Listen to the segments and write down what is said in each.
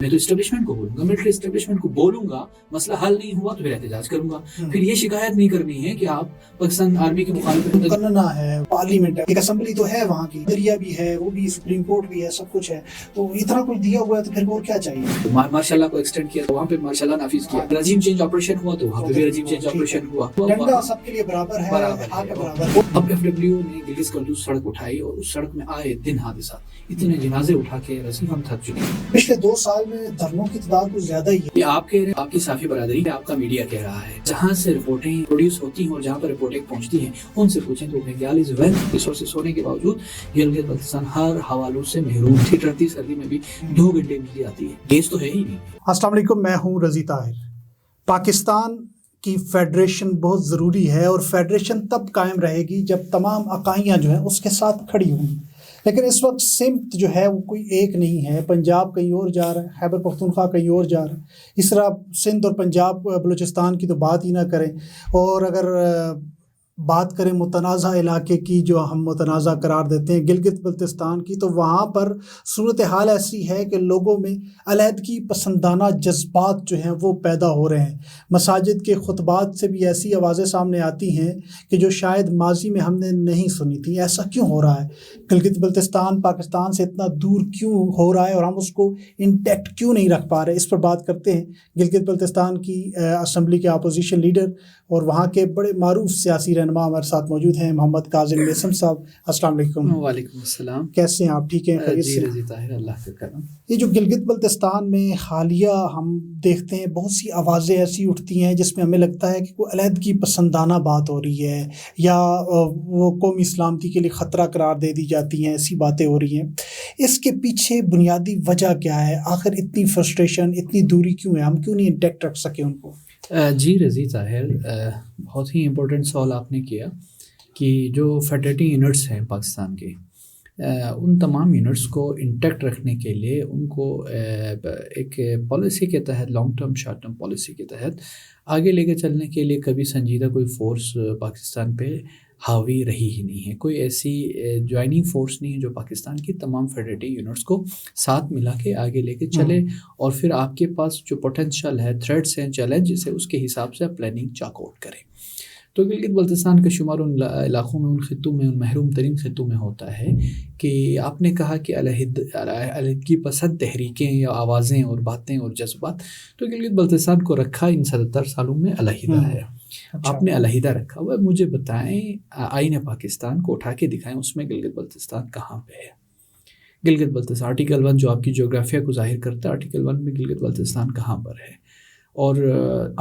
میں تو اسٹیبلشمنٹ کو بولوں گا, ملٹری اسٹیبلشمنٹ کو بولوں گا, مسئلہ حل نہیں ہوا تو پھر احتجاج کروں گا. پھر یہ شکایت نہیں کرنی ہے کہ آپ پاکستان آرمی کے مخالف کرنا ہے. پارلیمنٹ ہے, ایک اسمبلی تو ہے وہاں کی, دریا بھی ہے, وہ بھی سپریم کورٹ بھی ہے, سب کچھ ہے, تو اتنا کچھ دیا ہوا ہے تو پھر اور کیا چاہیے. ماشاء اللہ کو ایکسٹینڈ کیا, وہاں پہ ماشاء اللہ نافذ کیا. رجیم چینج آپریشن ہوا تو وہاں پہ بھی رجیم چینج آپریشن ہوا. ڈنڈا سب کے لیے برابر ہے, برابر. اب ایف ڈبلیو نے گلگت کلدوز سڑک اٹھائی اور اس سڑک میں آئے دن حادثات, اتنے جنازے اٹھا کے رسیم ہم تھک چکے ہیں. پچھلے 2 سال میں دھرنوں کی تعداد کچھ زیادہ ہی ہے. یہ آپ کہہ رہے ہیں, آپ کی صحافی برادری ہے, آپ کا میڈیا کہہ رہا ہے. جہاں سے رپورٹیں پروڈیوس ہوتی ہیں اور جہاں پر رپورٹیں پہنچتی ہیں ان سے پوچھیں تو میگھالیہ ویل ریسورسز ہونے کے باوجود گلگت بلتستان ہر حوالوں سے محروم تھی. ٹرتی سردی میں بھی 2 گھنٹے بجلی آتی ہے, گیس تو ہے ہی نہیں. السلام علیکم, میں ہوں رضی طاہر. پاکستان کی فیڈریشن بہت ضروری ہے اور فیڈریشن تب قائم رہے گی جب تمام اکائیاں جو ہیں اس کے ساتھ کھڑی ہوں گی. لیکن اس وقت سمت جو ہے وہ کوئی ایک نہیں ہے. پنجاب کہیں اور جا رہا ہے, خیبر پختونخوا کہیں اور جا رہا ہے. اس طرح سندھ اور پنجاب بلوچستان کی تو بات ہی نہ کریں. اور اگر بات کریں متنازع علاقے کی, جو ہم متنازع قرار دیتے ہیں گلگت بلتستان کی, تو وہاں پر صورتحال ایسی ہے کہ لوگوں میں علیحدگی پسندانہ جذبات جو ہیں وہ پیدا ہو رہے ہیں. مساجد کے خطبات سے بھی ایسی آوازیں سامنے آتی ہیں کہ جو شاید ماضی میں ہم نے نہیں سنی تھی. ایسا کیوں ہو رہا ہے؟ گلگت بلتستان پاکستان سے اتنا دور کیوں ہو رہا ہے اور ہم اس کو انٹیکٹ کیوں نہیں رکھ پا رہے؟ اس پر بات کرتے ہیں. گلگت بلتستان کی اسمبلی کے اپوزیشن لیڈر اور وہاں کے بڑے معروف سیاسی رہنما ہمارے ساتھ موجود ہیں, محمد کاظم نیسم صاحب. السلام علیکم. وعلیکم السلام. کیسے ہیں آپ؟ ٹھیک ہیں؟ جی رضی طاہر, اللہ کا کرم. یہ جو گلگت بلتستان میں حالیہ ہم دیکھتے ہیں بہت سی آوازیں ایسی اٹھتی ہیں جس میں ہمیں لگتا ہے کہ کوئی علیحدگی پسندانہ بات ہو رہی ہے یا وہ قومی سلامتی کے لیے خطرہ قرار دے دی جاتی ہیں, ایسی باتیں ہو رہی ہیں. اس کے پیچھے بنیادی وجہ کیا ہے؟ آخر اتنی فرسٹریشن, اتنی دوری کیوں ہے؟ ہم کیوں نہیں انٹیکٹ رکھ سکے ان کو؟ جی رضی طاہر, بہت ہی امپورٹنٹ سوال آپ نے کیا کہ جو فیڈریٹنگ یونٹس ہیں پاکستان کے, ان تمام یونٹس کو انٹیکٹ رکھنے کے لیے ان کو ایک پالیسی کے تحت, long term short term policy کے تحت آگے لے کے چلنے کے لیے کبھی سنجیدہ کوئی فورس پاکستان پہ حاوی رہی ہی نہیں ہے. کوئی ایسی جوائننگ فورس نہیں ہے جو پاکستان کی تمام فیڈریٹنگ یونٹس کو ساتھ ملا کے آگے لے کے چلے اور پھر آپ کے پاس جو پوٹینشیل ہے, تھریٹس ہیں, چیلنجز ہے, اس کے حساب سے پلاننگ چاک آؤٹ کرے. تو گلگت بلتستان کا شمار ان علاقوں میں, ان خطوں میں, ان محروم ترین خطوں میں ہوتا ہے کہ آپ نے کہا کہ علیحدگی پسند تحریکیں یا آوازیں اور باتیں اور جذبات, تو گلگت بلتستان کو رکھا ان 77 سالوں میں علیحدہ ہے. آپ نے علیحدہ رکھا ہوا ہے. مجھے بتائیں, آئین پاکستان کو اٹھا کے دکھائیں, اس میں گلگت بلتستان کہاں پہ ہے؟ گلگت بلتستان آرٹیکل 1 جو آپ کی جغرافیہ کو ظاہر کرتا ہے, آرٹیکل 1 میں گلگت بلتستان کہاں پر ہے؟ اور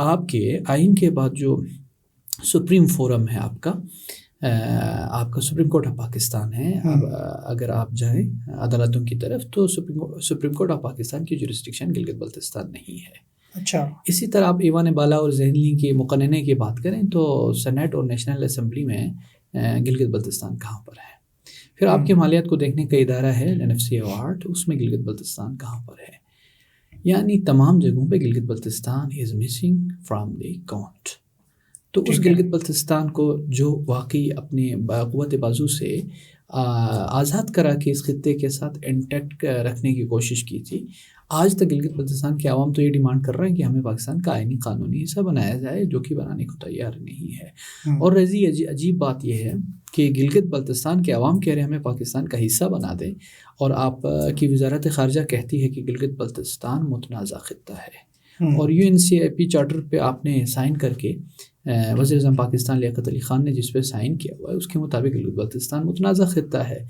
آپ کے آئین کے بعد جو سپریم فورم ہے آپ کا سپریم کورٹ آف پاکستان ہے. اگر آپ جائیں عدالتوں کی طرف تو سپریم کورٹ آف پاکستان کی جورسڈکشن گلگت بلتستان نہیں ہے. اچھا. اسی طرح آپ ایوان بالا اور ذہنی کے مقننے کی بات کریں تو سینیٹ اور نیشنل اسمبلی میں گلگت بلتستان کہاں پر ہے؟ پھر آپ کے مالیات کو دیکھنے کا ادارہ ہے NFC ایوارڈ, اس میں گلگت بلتستان کہاں پر ہے؟ یعنی تمام جگہوں پہ Gilgit Baltistan is missing from the count. تو اس گلگت بلتستان کو جو واقعی اپنے قوت بازو سے آزاد کرا کے اس خطے کے ساتھ انٹیکٹ رکھنے کی کوشش کی تھی, آج تک گلگت بلتستان کے عوام تو یہ ڈیمانڈ کر رہے ہیں کہ ہمیں پاکستان کا آئینی قانونی حصہ بنایا جائے, جو کہ بنانے کو تیار نہیں ہے. اور رضی عجیب بات یہ ہے کہ گلگت بلتستان کے عوام کہہ رہے ہیں ہمیں پاکستان کا حصہ بنا دیں, اور آپ کی وزارت خارجہ کہتی ہے کہ گلگت بلتستان متنازع خطہ ہے. اور UNCAP چارٹر پہ آپ نے سائن کر کے, وزیر اعظم پاکستان لیاقت علی خان نے جس پہ سائن کیا ہوا ہے, اس کے مطابق گلگت بلتستان متنازع خطہ ہے.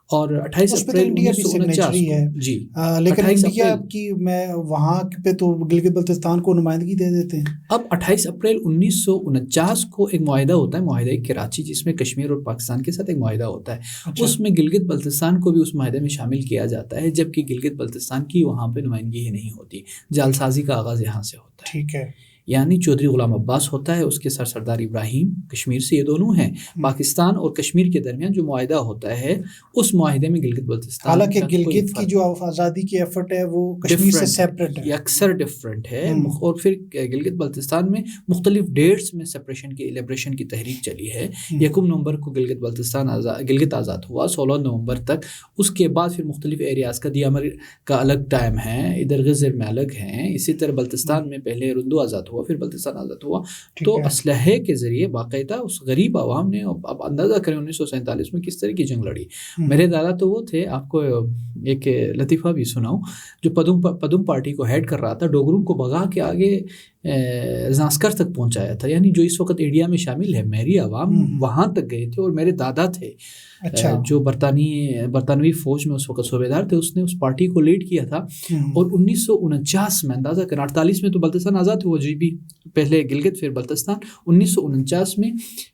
اور 28 اپریل 1949 ہے. جی, لیکن انڈیا کی میں وہاں پہ تو گلگت بلتستان کو نمائندگی دے دیتے ہیں. اب 28 اپریل 1949 کو ایک معاہدہ ہوتا ہے, معاہدہ کراچی, جس میں کشمیر اور پاکستان کے ساتھ ایک معاہدہ ہوتا ہے. اس میں گلگت بلتستان کو بھی اس معاہدے میں شامل کیا جاتا ہے, جبکہ گلگت بلتستان کی وہاں پہ نمائندگی ہی نہیں ہوتی. جعل سازی کا آغاز یہاں سے ہوتا ہے. ٹھیک ہے. یعنی چودھری غلام عباس ہوتا ہے، اس کے سردار ابراہیم کشمیر سے، یہ دونوں ہیں. پاکستان اور کشمیر کے درمیان جو معاہدہ ہوتا ہے اس معاہدے میں گلگت بلتستان، حالانکہ گلگت کی جو آزادی کی ایفرٹ ہے وہ کشمیر سے سیپریٹ ہے، اکثر ڈفرینٹ ہے. اور پھر گلگت بلتستان میں مختلف ڈیٹس میں سپریشن کی لیبریشن کی تحریک چلی ہے. 1 نومبر کو گلگت آزاد ہوا، 16 نومبر تک. اس کے بعد پھر مختلف ایریاز کا دیامر کا الگ ٹائم ہے، ادھر غزر میں الگ ہیں. اسی طرح بلتستان میں پہلے رندو آزاد ہوا، پھر بلتستان آزاد ہوا. تو اسلحے کے ذریعے باقاعدہ اس غریب عوام نے، اب اندازہ کریں 1947 میں کس طرح کی جنگ لڑی. میرے دادا تو وہ تھے، آپ کو ایک لطیفہ بھی سناؤں، جو پدم پارٹی کو ہیڈ کر رہا تھا، ڈوگروں کو بھگا کے آگے زانسکر تک پہنچایا تھا. یعنی جو اس وقت انڈیا میں شامل ہے، میری عوام وہاں تک گئے تھے. اور میرے دادا تھے جو برطانوی فوج میں اس وقت صوبیدار تھے، اس نے اس پارٹی کو لیڈ کیا تھا. اور 1949 میں اندازہ کریں، 48 میں تو بلتستان آزاد ہوا جی بھی، پہلے گلگت پھر بلتستان. 1949 میں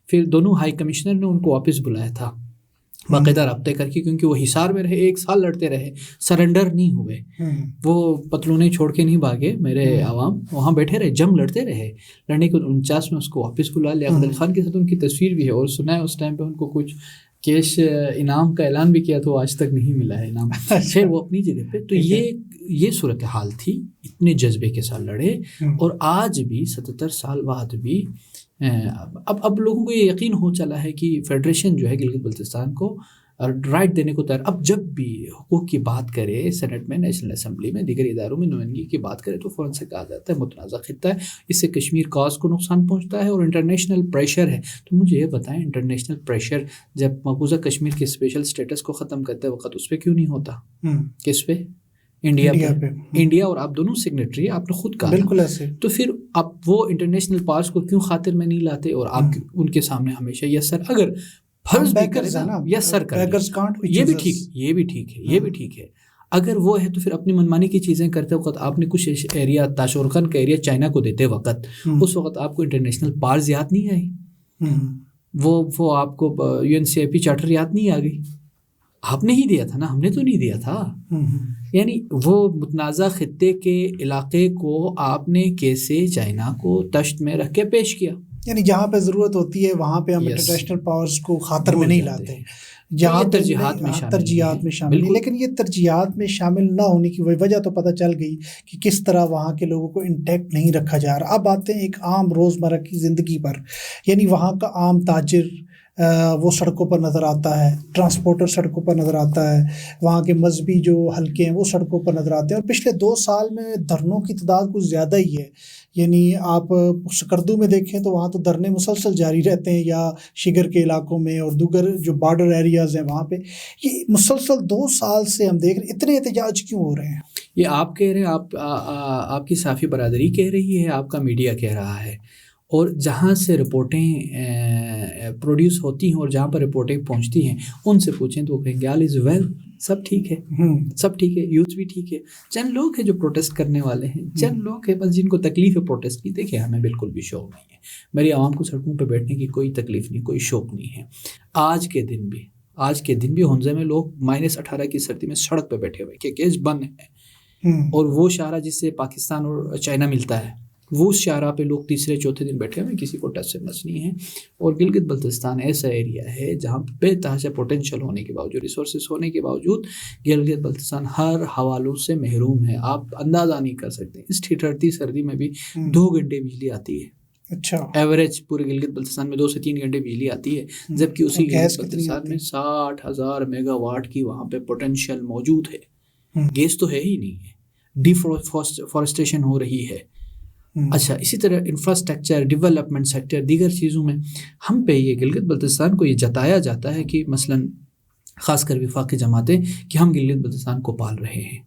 پھر دونوں ہائی کمشنر نے ان کو واپس بلایا تھا باقاعدہ رابطے کر کے، کیونکہ وہ حصار میں رہے، 1 سال لڑتے رہے، سرنڈر نہیں ہوئے، وہ پتلونیں چھوڑ کے نہیں بھاگے. میرے عوام وہاں بیٹھے رہے، جنگ لڑتے رہے. لڑنے کے 49 میں اس کو واپس بلا لیا. لیاقت علی خان کے ساتھ ان کی تصویر بھی ہے، اور سنا ہے اس ٹائم پہ ان کو کچھ کیش انعام کا اعلان بھی کیا، تو آج تک نہیں ملا ہے انعام. خیر وہ اپنی جگہ پہ. تو یہ صورتحال تھی، اتنے جذبے کے ساتھ لڑے. اور آج بھی 77 سال بعد بھی اب لوگوں کو یہ یقین ہو چلا ہے کہ فیڈریشن جو ہے گلگت بلتستان کو رائٹ دینے کو تیار. اب جب بھی حقوق کی بات کرے، سینٹ میں، نیشنل اسمبلی میں، دیگر اداروں میں نمائندگی کی بات کرے، تو فوراً سے کہا جاتا ہے متنازع خطہ ہے، اس سے کشمیر کاز کو نقصان پہنچتا ہے، اور انٹرنیشنل پریشر ہے. تو مجھے یہ بتائیں، انٹرنیشنل پریشر جب مقبوضہ کشمیر کے اسپیشل اسٹیٹس کو ختم کرتے وقت اس پہ کیوں نہیں ہوتا؟ کس پہ؟ انڈیا پہ. انڈیا اور آپ دونوں سگنیٹری، آپ نے خود کہا بالکل ایسے. تو پھر آپ وہ انٹرنیشنل پاورز کو کیوں خاطر میں نہیں لاتے، اور آپ ان کے سامنے ہمیشہ یس سر، اگر فرض بھی کرے نا یس سر کر، یہ بھی ٹھیک ہے. اگر وہ ہے تو پھر اپنی منمانی کی چیزیں کرتے وقت آپ نے کچھ ایریا، تاشورخان کا ایریا چائنا کو دیتے وقت، اس وقت آپ کو انٹرنیشنل پاورز یاد نہیں آئی، وہ آپ کو UNCIP چارٹر یاد نہیں آ گئی. آپ نے ہی دیا تھا نا، ہم نے تو نہیں دیا تھا. یعنی وہ متنازع خطے کے علاقے کو آپ نے کیسے چائنا کو تشت میں رکھ کے پیش کیا؟ یعنی جہاں پہ ضرورت ہوتی ہے وہاں پہ ہم انٹرنیشنل پاورز کو خاطر میں نہیں لاتے، جہاں ترجیحات میں شامل نہیں. لیکن یہ ترجیحات میں شامل نہ ہونے کی وجہ تو پتہ چل گئی کہ کس طرح وہاں کے لوگوں کو انٹیکٹ نہیں رکھا جا رہا. اب آتے ہیں ایک عام روزمرہ کی زندگی پر. یعنی وہاں کا عام تاجر وہ سڑکوں پر نظر آتا ہے، ٹرانسپورٹر سڑکوں پر نظر آتا ہے، وہاں کے مذہبی جو حلقے ہیں وہ سڑکوں پر نظر آتے ہیں. اور پچھلے 2 سال میں دھرنوں کی تعداد کچھ زیادہ ہی ہے. یعنی آپ سکردو میں دیکھیں تو وہاں تو دھرنے مسلسل جاری رہتے ہیں، یا شگر کے علاقوں میں اور دیگر جو بارڈر ایریاز ہیں وہاں پہ یہ مسلسل 2 سال سے ہم دیکھ رہے ہیں. اتنے احتجاج کیوں ہو رہے ہیں؟ یہ آپ کہہ رہے ہیں، آپ کی صحافی برادری کہہ رہی ہے، آپ کا میڈیا کہہ رہا ہے. اور جہاں سے رپورٹیں پروڈیوس ہوتی ہیں اور جہاں پر رپورٹیں پہنچتی ہیں ان سے پوچھیں تو وہ کہیں گے آل از ویل، سب ٹھیک ہے، سب ٹھیک ہے، یوتھ بھی ٹھیک ہے. چند لوگ ہیں جو پروٹیسٹ کرنے والے ہیں، چند لوگ ہیں بس جن کو تکلیف ہے پروٹیسٹ کی. دیکھیں ہمیں بالکل بھی شوق نہیں ہے، میری عوام کو سڑکوں پہ بیٹھنے کی کوئی تکلیف نہیں، کوئی شوق نہیں ہے. آج کے دن بھی ہنزے میں لوگ -18 کی سردی میں سڑک پہ بیٹھے ہوئے کہ کیس بند ہے. اور وہ شاہراہ جس سے پاکستان اور چائنا ملتا ہے، وہ اس شاہراہ پہ لوگ تیسرے چوتھے دن بیٹھے ہوئے، کسی کو ٹچ سے مچ نہیں ہے. اور گلگت بلتستان ایسا ایریا ہے جہاں بے تحاشا پوٹینشیل ہونے کے باوجود، ریسورسز ہونے کے باوجود، گلگت بلتستان ہر حوالوں سے محروم ہے. آپ اندازہ نہیں کر سکتے، اس ٹھٹھرتی سردی میں بھی 2 گھنٹے بجلی آتی ہے. اچھا، ایوریج پورے گلگت بلتستان میں 2 سے 3 گھنٹے بجلی آتی ہے، جبکہ اسی گلگت بلتستان میں 60,000 میگا واٹ کی وہاں پہ پوٹینشیل موجود ہے. گیس تو ہے ہی نہیں ہے، ڈیفورسٹیشن ہو رہی ہے. اچھا، اسی طرح انفراسٹرکچر، ڈیولپمنٹ سیکٹر، دیگر چیزوں میں ہم پہ یہ گلگت بلتستان کو یہ جتایا جاتا ہے کہ مثلاً خاص کر وفاقی جماعتیں کہ ہم گلگت بلتستان کو پال رہے ہیں،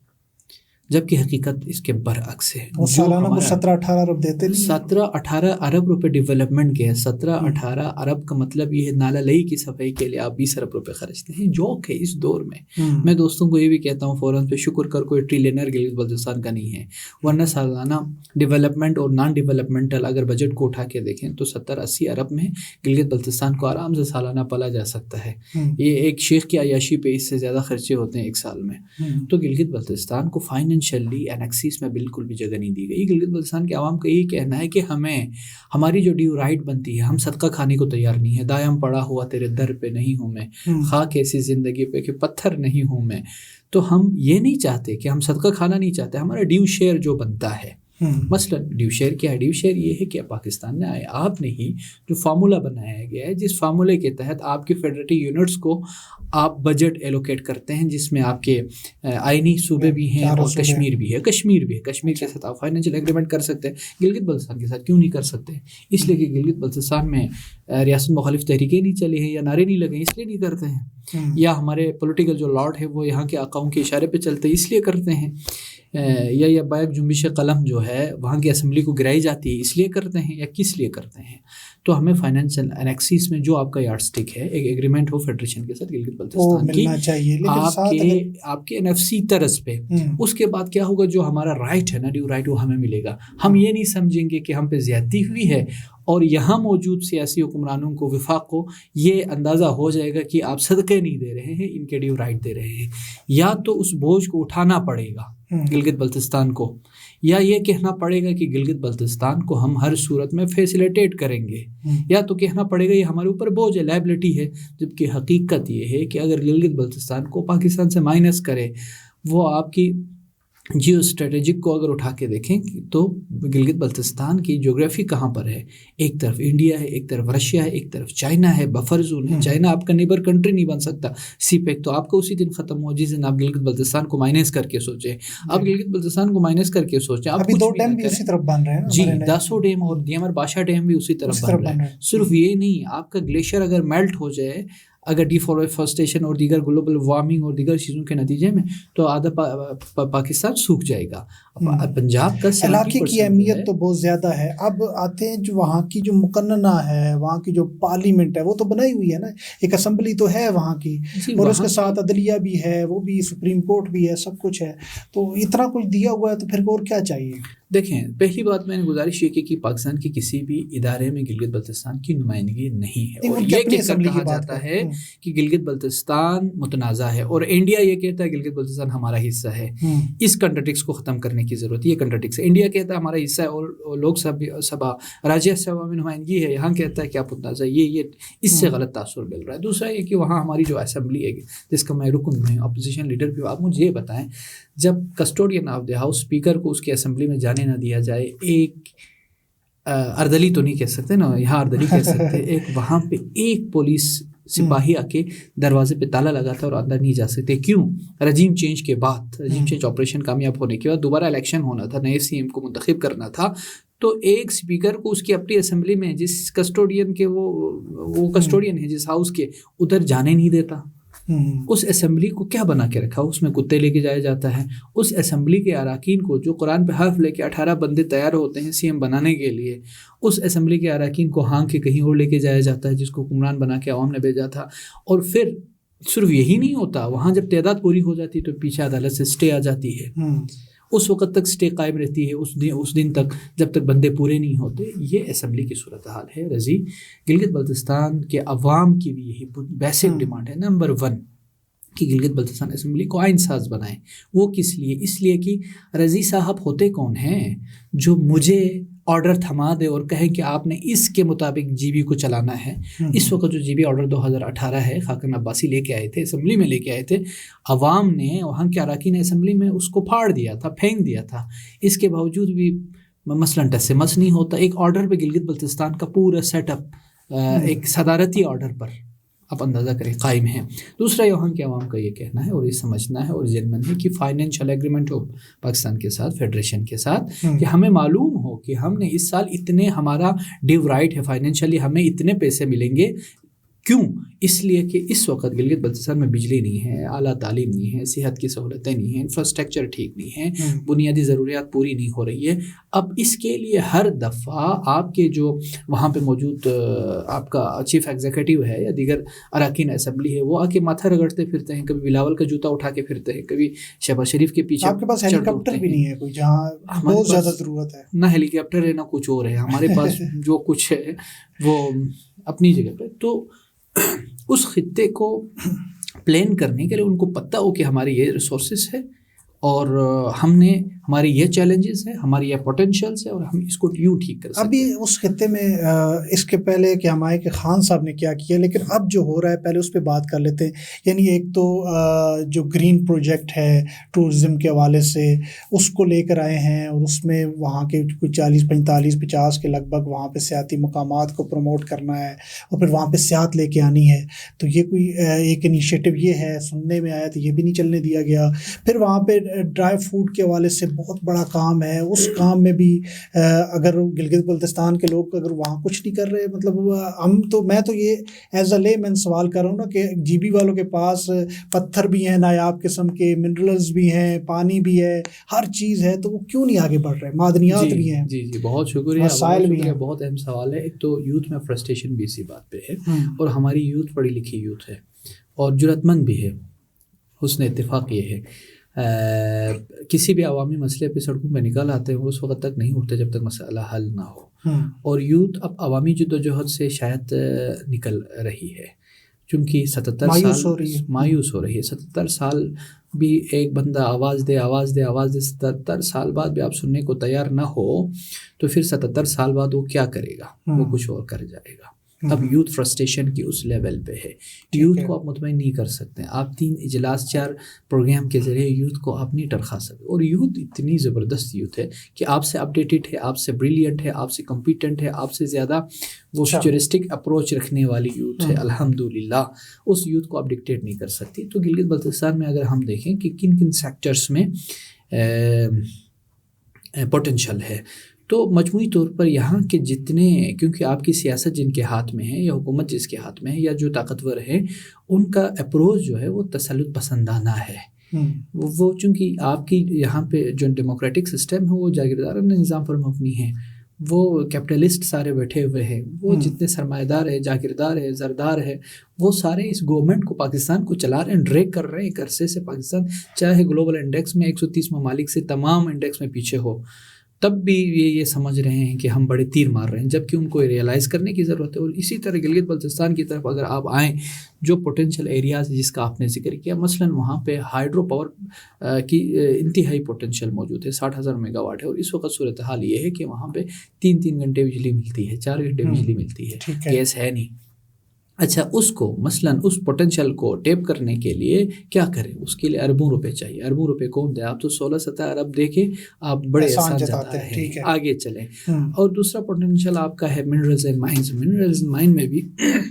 جبکہ حقیقت اس کے برعکس ہے. وہ سالانہ کو 17-18 ارب دیتے نہیں، 17-18 ارب روپے ڈیولپمنٹ کے ہیں. 17-18 ارب کا مطلب یہ ہے نالا لئی کی صفائی کے لیے آپ 20 ارب روپے خرچتے ہیں. جوک ہے اس دور میں. میں دوستوں کو یہ بھی کہتا ہوں فوراً پہ شکر کر کوئی ٹریلینر گلگت بلتستان کا نہیں ہے، ورنہ سالانہ ڈیولپمنٹ اور نان ڈیولپمنٹل اگر بجٹ کو اٹھا کے دیکھیں تو 70-80 ارب میں گلگت بلتستان کو آرام سے سالانہ پالا جا سکتا ہے. یہ ایک شیخ کی عیاشی پہ اس سے زیادہ خرچے ہوتے ہیں 1 سال میں. تو گلگت بلتستان کو فائنینس فائنینشلی انیکسیس میں بالکل بھی جگہ نہیں دی گئی. گلگت بلتستان کے عوام کا یہی کہنا ہے کہ ہمیں ہماری جو ڈیو رائٹ بنتی ہے, ہم صدقہ کھانے کو تیار نہیں ہے. دائم پڑا ہوا تیرے در پہ نہیں ہوں میں, خاک ایسی زندگی پہ کہ پتھر نہیں ہوں میں. تو ہم یہ نہیں چاہتے کہ ہم صدقہ کھانا نہیں چاہتے, ہمارا ڈیو شیئر جو بنتا ہے. مثلا ڈیو شیئر کیا ہے؟ ڈیو شیئر یہ ہے کہ پاکستان نے آپ نے ہی جو فارمولا بنایا گیا ہے, جس فارمولے کے تحت آپ کے فیڈریٹو یونٹس کو آپ بجٹ ایلوکیٹ کرتے ہیں, جس میں آپ کے آئینی صوبے بھی ہیں اور کشمیر بھی ہے. کشمیر کے ساتھ آپ فائنینشیل ایگریمنٹ کر سکتے ہیں. گلگت بلتستان کے ساتھ کیوں نہیں کر سکتے؟ اس لیے کہ گلگت بلتستان میں ریاست مخالف تحریکیں نہیں چلی ہیں یا نعرے نہیں لگے, اس لیے نہیں کرتے ہیں. یا ہمارے پولیٹیکل جو لاٹ ہے وہ یہاں کے آقاؤں کے اشارے پہ چلتے ہیں, اس لیے کرتے ہیں. یا بیک جنبش قلم جو ہے وہاں کی اسمبلی کو گرائی جاتی ہے, اس لیے کرتے ہیں یا کس لیے کرتے ہیں؟ تو ہمیں فائنینشیل انیکسیس میں جو آپ کا یارڈ اسٹک ہے, ایک ایگریمنٹ ہو فیڈریشن کے ساتھ گلگت بلتستان کی آپ کے NFC طرز پہ. اس کے بعد کیا ہوگا, جو ہمارا رائٹ ہے نا, ڈیو رائٹ, وہ ہمیں ملے گا. ہم یہ نہیں سمجھیں گے کہ ہم پہ زیادتی ہوئی ہے اور یہاں موجود سیاسی حکمرانوں کو, وفاق کو یہ اندازہ ہو جائے گا کہ آپ صدقے نہیں دے رہے ہیں, ان کے ڈیو رائٹ دے رہے ہیں. یا تو اس بوجھ کو اٹھانا پڑے گا گلگت بلتستان کو, یا یہ کہنا پڑے گا کہ گلگت بلتستان کو ہم ہر صورت میں فیسیلیٹیٹ کریں گے, یا تو کہنا پڑے گا یہ ہمارے اوپر بوجھ ہے, لائبلٹی ہے. جبکہ حقیقت یہ ہے کہ اگر گلگت بلتستان کو پاکستان سے مائنس کرے, وہ آپ کی جیو اسٹریٹجک کو اگر اٹھا کے دیکھیں تو گلگت بلتستان کی جغرافی کہاں پر ہے؟ ایک طرف انڈیا ہے, ایک طرف رشیا ہے, ایک طرف چائنا ہے, بفر زون ہے. چائنا آپ کا نیبر کنٹری نہیں بن سکتا. CPEC تو آپ کو اسی دن ختم ہو جس دن آپ گلگت بلتستان کو مائنس کر کے سوچیں. آپ گلگت بلتستان کو مائنس کر کے سوچیں. آپ ابھی 2 ڈیم بھی اسی طرف بن رہے ہیں جی, داسو ڈیم اور دیامر بادشاہ ڈیم بھی اسی طرف بن رہے ہیں. صرف یہ نہیں, آپ کا گلیشیئر اگر میلٹ ہو جائے, اگر ڈیفورسٹیشن اور دیگر گلوبل وارمنگ اور دیگر چیزوں کے نتیجے میں, تو آدھا پاکستان سوکھ جائے گا. پنجاب کا علاقے کی اہمیت تو بہت زیادہ ہے. اب آتے ہیں جو وہاں کی جو مقننہ ہے, وہاں کی جو پارلیمنٹ ہے, وہ تو بنائی ہوئی ہے نا, ایک اسمبلی تو ہے وہاں کی, اور اس کے ساتھ عدلیہ بھی ہے, وہ بھی سپریم کورٹ بھی ہے, سب کچھ ہے. تو اتنا کچھ دیا ہوا ہے تو پھر اور کیا چاہیے؟ دیکھیں, پہلی بات میں نے گزارش یہ کی کہ پاکستان کے کسی بھی ادارے میں گلگت بلتستان کی نمائندگی نہیں ہے, اور یہ کہا جاتا ہے کہ گلگت بلتستان متنازع ہے, اور انڈیا یہ کہتا ہے گلگت بلتستان ہمارا حصہ ہے. اس کنٹرڈکس کو ختم کرنے کی ضرورت ہے. یہ کنٹرڈکس ہے, انڈیا کہتا ہے ہمارا حصہ ہے اور لوک سبھا راجیہ سبھا میں نمائندگی ہے, یہاں کہتا ہے کہ آپ متنازع. یہ اس سے غلط تاثر مل رہا ہے. دوسرا یہ کہ وہاں ہماری جو اسمبلی ہے جس کا میں رکن ہوں, اپوزیشن لیڈر بھی, آپ مجھے یہ بتائیں, جب custodian of the house speaker کو اس کی اسمبلی میں جانے نہ دیا جائے, ایک اردلی تو نہیں کہہ سکتے نا, یہاں اردلی کہہ سکتے, ایک وہاں پہ ایک پولیس سپاہی آ کے دروازے پہ تالا لگا تھا اور اندر نہیں جا سکتے. کیوں؟ رجیم چینج کے بعد, رجیم چینج آپریشن کامیاب ہونے کے بعد دوبارہ الیکشن ہونا تھا, نئے CM کو منتخب کرنا تھا, تو ایک اسپیکر کو اس کی اپنی اسمبلی میں, جس کسٹوڈین کے وہ کسٹوڈین ہے جس ہاؤس کے, ادھر جانے نہیں دیتا. اس اسمبلی کو کیا بنا کے رکھا؟ اس میں کتے لے کے جایا جاتا ہے. اس اسمبلی کے اراکین کو, جو قرآن پہ حرف لے کے 18 بندے تیار ہوتے ہیں CM بنانے کے لیے, اس اسمبلی کے اراکین کو ہانگ کے کہیں اور لے کے جایا جاتا ہے, جس کو حکمران بنا کے عوام نے بھیجا تھا. اور پھر صرف یہی نہیں ہوتا, وہاں جب تعداد پوری ہو جاتی تو پیچھے عدالت سے اسٹے آ جاتی ہے. اس وقت تک اسٹے قائم رہتی ہے, اس دن تک جب تک بندے پورے نہیں ہوتے. یہ اسمبلی کی صورتحال ہے. رضی, گلگت بلتستان کے عوام کی بھی یہی بیسک ڈیمانڈ ہے. نمبر 1 کہ گلگت بلتستان اسمبلی کو آئین ساز بنائیں. وہ کس لیے؟ اس لیے کہ رضی صاحب ہوتے کون ہیں جو مجھے آرڈر تھما دے اور کہے کہ آپ نے اس کے مطابق GB کو چلانا ہے. اس وقت جو GB آرڈر 2018 ہے, خاقان عباسی لے کے آئے تھے, اسمبلی میں لے کے آئے تھے, عوام نے, وہاں کے اراکین اسمبلی میں اس کو پھاڑ دیا تھا, پھینک دیا تھا. اس کے باوجود بھی مثلاً ٹس سے مس نہیں ہوتا. ایک آرڈر پہ گلگت بلتستان کا پورا سیٹ اپ ایک صدارتی آرڈر پر آپ اندازہ کریں قائم ہے. دوسرا یہاں کے عوام کا یہ کہنا ہے اور یہ سمجھنا ہے اور جنمن ہے کہ فائنینشیل ایگریمنٹ ہو پاکستان کے ساتھ, فیڈریشن کے ساتھ, کہ ہمیں معلوم ہو کہ ہم نے اس سال اتنے, ہمارا ڈیو رائٹ ہے فائنینشلی, ہمیں اتنے پیسے ملیں گے. کیوں؟ اس لیے کہ اس وقت گلگت بلتستان میں بجلی نہیں ہے, اعلیٰ تعلیم نہیں ہے, صحت کی سہولتیں نہیں ہیں, انفراسٹرکچر ٹھیک نہیں ہے, بنیادی ضروریات پوری نہیں ہو رہی ہے. اب اس کے لیے ہر دفعہ آپ کے جو وہاں پہ موجود آپ کا چیف ایگزیکٹو ہے یا دیگر اراکین اسمبلی ہے, وہ آ کے ماتھا رگڑتے پھرتے ہیں, کبھی بلاول کا جوتا اٹھا کے پھرتے ہیں, کبھی شہباز شریف کے پیچھے. آپ کے پاس ہیلی کاپٹر بھی نہیں ہے کوئی جہاں بہت زیادہ ضرورت ہے. نہ ہیلی کاپٹر ہے نہ کچھ اور ہے. ہمارے پاس جو کچھ ہے وہ اپنی جگہ پہ. تو اس خطے کو پلان کرنے کے لیے ان کو پتہ ہو کہ ہماری یہ ریسورسز ہے اور ہم نے ہماری یہ چیلنجز ہیں, ہماری یہ پوٹینشیلس ہے, اور ہم اس کو یوں ٹھیک کر سکتے ہیں. ابھی اس خطے میں اس کے پہلے کہ ہمارے کہ خان صاحب نے کیا کیا, لیکن اب جو ہو رہا ہے پہلے اس پہ بات کر لیتے ہیں. یعنی ایک تو جو گرین پروجیکٹ ہے ٹورزم کے حوالے سے, اس کو لے کر آئے ہیں, اور اس میں وہاں کے کچھ 40-45-50 کے لگ بھگ وہاں پہ سیاحتی مقامات کو پروموٹ کرنا ہے, اور پھر وہاں پہ سیاحت لے کے آنی ہے. تو یہ کوئی ایک انیشیٹو یہ ہے, سننے میں آیا تو یہ بھی نہیں چلنے دیا گیا. پھر وہاں پہ ڈرائی فوڈ کے حوالے سے بہت بڑا کام ہے, اس کام میں بھی اگر گلگت بلتستان کے لوگ اگر وہاں کچھ نہیں کر رہے, مطلب میں تو یہ ایز اے لے مین سوال کر رہا ہوں نا کہ جی بی والوں کے پاس پتھر بھی ہیں نایاب قسم کے, منرلز بھی ہیں, پانی بھی ہے, ہر چیز ہے, تو وہ کیوں نہیں آگے بڑھ رہے؟ معدنیات بھی ہیں. جی بہت شکریہ, وسائل بھی ہیں. بہت اہم سوال ہے. ایک تو یوتھ میں فرسٹریشن بھی اسی بات پہ ہے, اور ہماری یوتھ پڑھی لکھی یوتھ ہے اور جرأت مند بھی ہے. حسن اتفاق یہ ہے کسی بھی عوامی مسئلے پہ سڑکوں پہ نکل آتے ہیں, اس وقت تک نہیں اٹھتے جب تک مسئلہ حل نہ ہو. اور یوتھ اب عوامی جدوجہد سے شاید نکل رہی ہے, چونکہ 77 سال مایوس ہو رہی ہے. 77 سال بھی ایک بندہ آواز دے 77 سال بعد بھی آپ سننے کو تیار نہ ہو, تو پھر 77 سال بعد وہ کیا کرے گا؟ وہ کچھ اور کر جائے گا. اب یوتھ فرسٹریشن کی اس لیول پہ ہے. یوتھ کو آپ مطمئن نہیں کر سکتے. آپ 3 اجلاس 4 پروگرام کے ذریعے یوتھ کو آپ نہیں ٹرخا سکتے. اور یوتھ اتنی زبردست یوتھ ہے کہ آپ سے اپڈیٹڈ ہے, آپ سے بریلینٹ ہے, آپ سے کمپیٹنٹ ہے, آپ سے زیادہ وہ فیوچرسٹک اپروچ رکھنے والی یوتھ ہے. الحمدللہ اس یوتھ کو آپ ڈکٹیٹ نہیں کر سکتی. تو گلگت بلتستان میں اگر ہم دیکھیں کہ کن کن سیکٹرز میں پوٹینشل ہے, تو مجموعی طور پر یہاں کے جتنے, کیونکہ آپ کی سیاست جن کے ہاتھ میں ہے یا حکومت جس کے ہاتھ میں ہے یا جو طاقتور ہے, ان کا اپروچ جو ہے وہ تسلط پسندانہ ہے. وہ چونکہ آپ کی یہاں پہ جو ڈیموکریٹک سسٹم ہے وہ جاگیردارانہ نظام پر مبنی ہے. وہ کیپٹلسٹ سارے بیٹھے ہوئے ہیں, وہ جتنے سرمایہ دار ہے, جاگیردار ہے, زردار ہے, وہ سارے اس گورنمنٹ کو, پاکستان کو چلا رہے ہیں, ڈریگ کر رہے ہیں ایک عرصے سے. پاکستان چاہے گلوبل انڈیکس میں 130 ممالک سے تمام انڈیکس میں پیچھے ہو, تب بھی یہ سمجھ رہے ہیں کہ ہم بڑے تیر مار رہے ہیں, جبکہ ان کو ریئلائز کرنے کی ضرورت ہے. اور اسی طرح گلگت بلتستان کی طرف اگر آپ آئیں, جو پوٹینشیل ایریاز جس کا آپ نے ذکر کیا, مثلا وہاں پہ ہائیڈرو پاور کی انتہائی پوٹینشیل موجود ہے, 60,000 میگا واٹ ہے. اور اس وقت صورتحال یہ ہے کہ وہاں پہ 3 گھنٹے بجلی ملتی ہے, 4 گھنٹے بجلی ملتی ہے, گیس ہے نہیں. اچھا, اس کو مثلا اس پوٹینشیل کو ٹیپ کرنے کے لیے کیا کریں؟ اس کے لیے اربوں روپے چاہیے. اربوں روپے کون دے؟ آپ تو 16-17 ارب دے کے آپ بڑے احسان جتا رہے ہیں, آگے چلیں. اور دوسرا پوٹینشیل آپ کا ہے minerals and mines. Minerals and mine میں بھی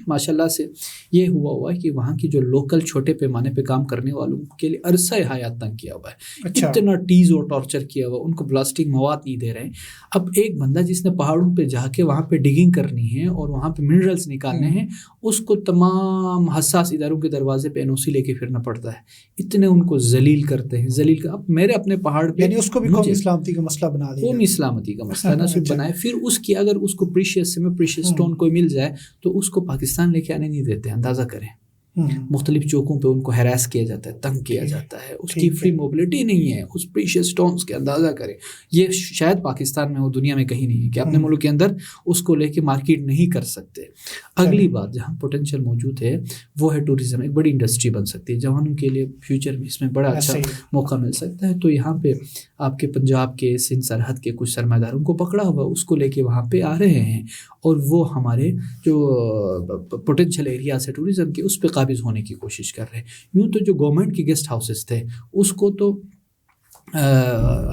ماشاءاللہ سے یہ ہوا ہے کہ وہاں کی جو لوکل چھوٹے پیمانے پہ کام کرنے والوں کے لیے عرصہ حیات تنگ کیا ہوا ہے. اتنا ٹیز اور ٹارچر کیا ہوا, ان کو بلاسٹنگ مواد نہیں دے رہے ہیں. اب ایک بندہ جس نے پہاڑوں پہ جا کے وہاں پہ ڈگنگ کرنی ہے اور وہاں پہ منرلز نکالنے ہیں, اس کو تمام حساس اداروں کے دروازے پہ NOC لے کے پھرنا پڑتا ہے. اتنے ان کو ذلیل کرتے ہیں, اب میرے اپنے پہاڑ پہ, یعنی اس کو بھی قومی سلامتی کا مسئلہ بنا دیا, قومی سلامتی کا مسئلہ نہ صرف بنائے, پھر اس کی اگر اس کو پریشیس سٹون کوئی مل جائے تو اس کو پاکستان لے کے آنے نہیں دیتے. اندازہ کریں, مختلف چوکوں پہ ان کو ہیراس کیا جاتا ہے, تنگ کیا جاتا ہے, اس کی فری موبلٹی نہیں ہے اس پریشیس سٹونز کے. اندازہ کریں, یہ شاید پاکستان میں ہو, دنیا میں کہیں نہیں ہے کہ اپنے ملک کے اندر اس کو لے کے مارکیٹ نہیں کر سکتے. اگلی بات جہاں پوٹینشیل موجود ہے وہ ہے ٹورزم. ایک بڑی انڈسٹری بن سکتی ہے جوانوں کے لیے, فیوچر میں اس میں بڑا اچھا موقع مل سکتا ہے. تو یہاں پہ آپ کے پنجاب کے سندھ سرحد کے کچھ سرمایہ داروں کو پکڑا ہوا, اس کو لے کے وہاں پہ آ رہے ہیں, اور وہ ہمارے جو پوٹینشیل ایریاز ہے ٹورزم کے اس پہ قابض ہونے کی کوشش کر رہے ہیں. یوں تو جو گورنمنٹ کے گیسٹ ہاؤسز تھے اس کو تو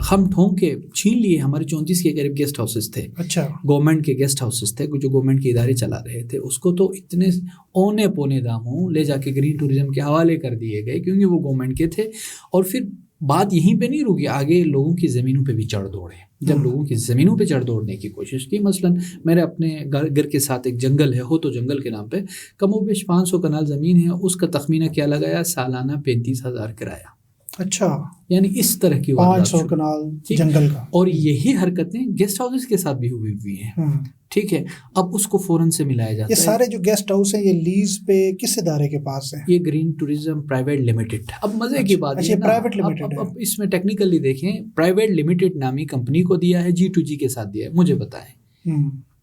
ہم ٹھونک کے چھین لیے. ہمارے 34 کے قریب گیسٹ ہاؤسز تھے, اچھا گورنمنٹ کے گیسٹ ہاؤسز تھے جو گورنمنٹ کے ادارے چلا رہے تھے. اس کو تو اتنے اونے پونے داموں لے جا کے گرین ٹورزم کے حوالے کر دیے گئے کیونکہ وہ گورنمنٹ کے تھے. اور پھر بات یہیں پہ نہیں رکی, آگے لوگوں کی زمینوں پہ بھی چڑھ دوڑے. جب لوگوں کی زمینوں پہ چڑھ دوڑنے کی کوشش کی, مثلا میرے اپنے گھر کے ساتھ ایک جنگل ہے, ہو تو جنگل کے نام پہ, کم و بیش 500 کنال زمین ہے, اس کا تخمینہ کیا لگایا, سالانہ 35,000 کرایہ. اچھا, یعنی اس طرح کی 500 کنال جنگل کا. اور یہی حرکتیں گیسٹ ہاؤسز کے ساتھ بھی ہوئی ہیں. ٹھیک ہے, اب اس کو فوراً سے ملایا جاتا ہے. یہ سارے جو گیسٹ ہاؤس ہیں یہ لیز پہ کس ادارے کے پاس ہیں؟ یہ گرین ٹورزم پرائیویٹ لمیٹڈ. اب مزے کی بات ہے پرائیویٹ لمیٹڈ. اب اس میں ٹیکنیکلی دیکھیں, پرائیویٹ لمیٹڈ نامی کمپنی کو دیا ہے, G2G کے ساتھ دیا ہے. مجھے بتائیں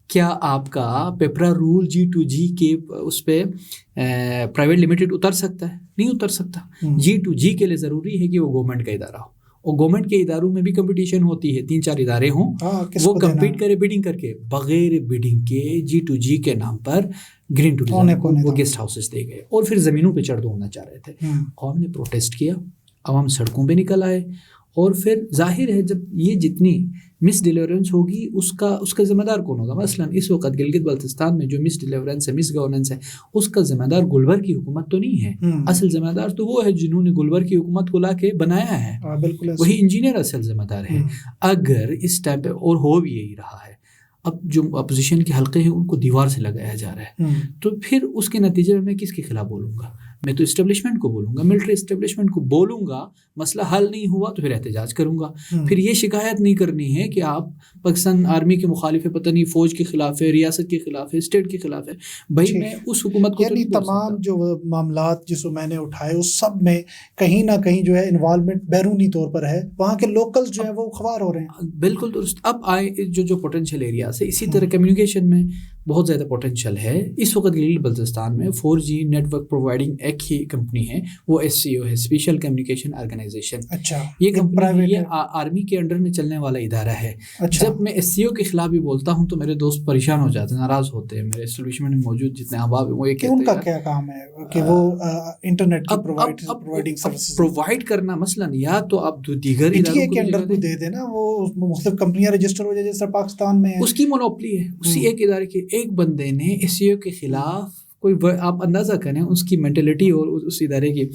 کیا آپ کا پیپرا رول G2G کے اس پہ پرائیویٹ لمیٹڈ اتر سکتا ہے؟ نہیں اتر سکتا. G2G کے لیے ضروری ہے کہ وہ گورنمنٹ کا ادارہ ہو, اور گورنمنٹ کے اداروں میں بھی کمپٹیشن ہوتی ہے, 3-4 ادارے ہوں, وہ کمپیٹ کرے بیڈنگ کر کے, بغیر بیڈنگ کے G2G کے نام پر گرین ٹورزم کو وہ گیسٹ ہاؤسز دے گئے اور پھر زمینوں پہ چڑھ دو ہونا چاہ رہے تھے. قوم نے پروٹیسٹ کیا, عوام سڑکوں پہ نکل آئے, اور پھر ظاہر ہے جب یہ جتنی مس ڈیلیورنس ہوگی اس کا ذمہ دار کون ہوگا؟ مثلا اس وقت گلگت بلتستان میں جو مس ڈیلیورنس ہے, مس گورننس ہے, اس کا ذمہ دار گلبرگ کی حکومت تو نہیں ہے. اصل ذمہ دار تو وہ ہے جنہوں نے گلبرگ کی حکومت کو لا کے بنایا ہے, وہی انجینئر اصل ذمہ دار ہے. اگر اس ٹائم پہ, اور ہو بھی یہی رہا ہے, اب جو اپوزیشن کے حلقے ہیں ان کو دیوار سے لگایا جا رہا ہے, تو پھر اس کے نتیجے میں کس کے خلاف بولوں گا؟ میں تو اسٹیبلشمنٹ کو بولوں گا, ملٹری اسٹیبلشمنٹ کو بولوں گا. مسئلہ حل نہیں ہوا تو پھر احتجاج کروں گا. پھر یہ شکایت نہیں کرنی ہے کہ آپ پاکستان آرمی کے مخالف ہے, پتہ نہیں فوج کے خلاف ہے, ریاست کے خلاف ہے, اسٹیٹ کے خلاف ہے. بھائی میں اس حکومت کو یعنی تمام جو معاملات جس کو میں نے اٹھائے اس سب میں کہیں نہ کہیں جو ہے انوالومنٹ بیرونی طور پر ہے, وہاں کے لوکل جو ہیں وہ خوار ہو رہے ہیں. بالکل درست. اب آئے جو پوٹینشیل ایریاز ہے, اسی طرح کمیونیکیشن میں بہت زیادہ پوٹینشیل ہے. اس وقت گلگت بلتستان میں 4G نیٹ ورک پرووائڈنگ ایک ہی کمپنی ہے, وہ SCO ہے, اسپیشل کمیونیکیشن آرگنائزیشن. اچھا, یہ کمپنی یہ آرمی کے انڈر میں چلنے والا ادارہ ہے. جب میں SCO کے خلاف بھی بولتا ہوں تو میرے دوست پریشان ہو جاتے ہیں, ناراض ہوتے ہیں. میرے اسٹیبلشمنٹ میں موجود جتنے احباب ہیں وہ یہ کہتے ہیں ان کا کیا کام ہے کہ وہ انٹرنیٹ کی پرووائڈنگ سروسز پرووائڈ کرنا. مثلا یا تو آپ دیگر اداروں کے انڈر کو دے دینا, وہ مختلف کمپنیاں رجسٹر ہو جائے جیسے پاکستان میں اس کی مونوپلی ہے. اسی ایک ادارے کے ایک بندے نے SCO کے خلاف کوئی, آپ اندازہ کریں اس کی مینٹلٹی اور اس ادارے کی,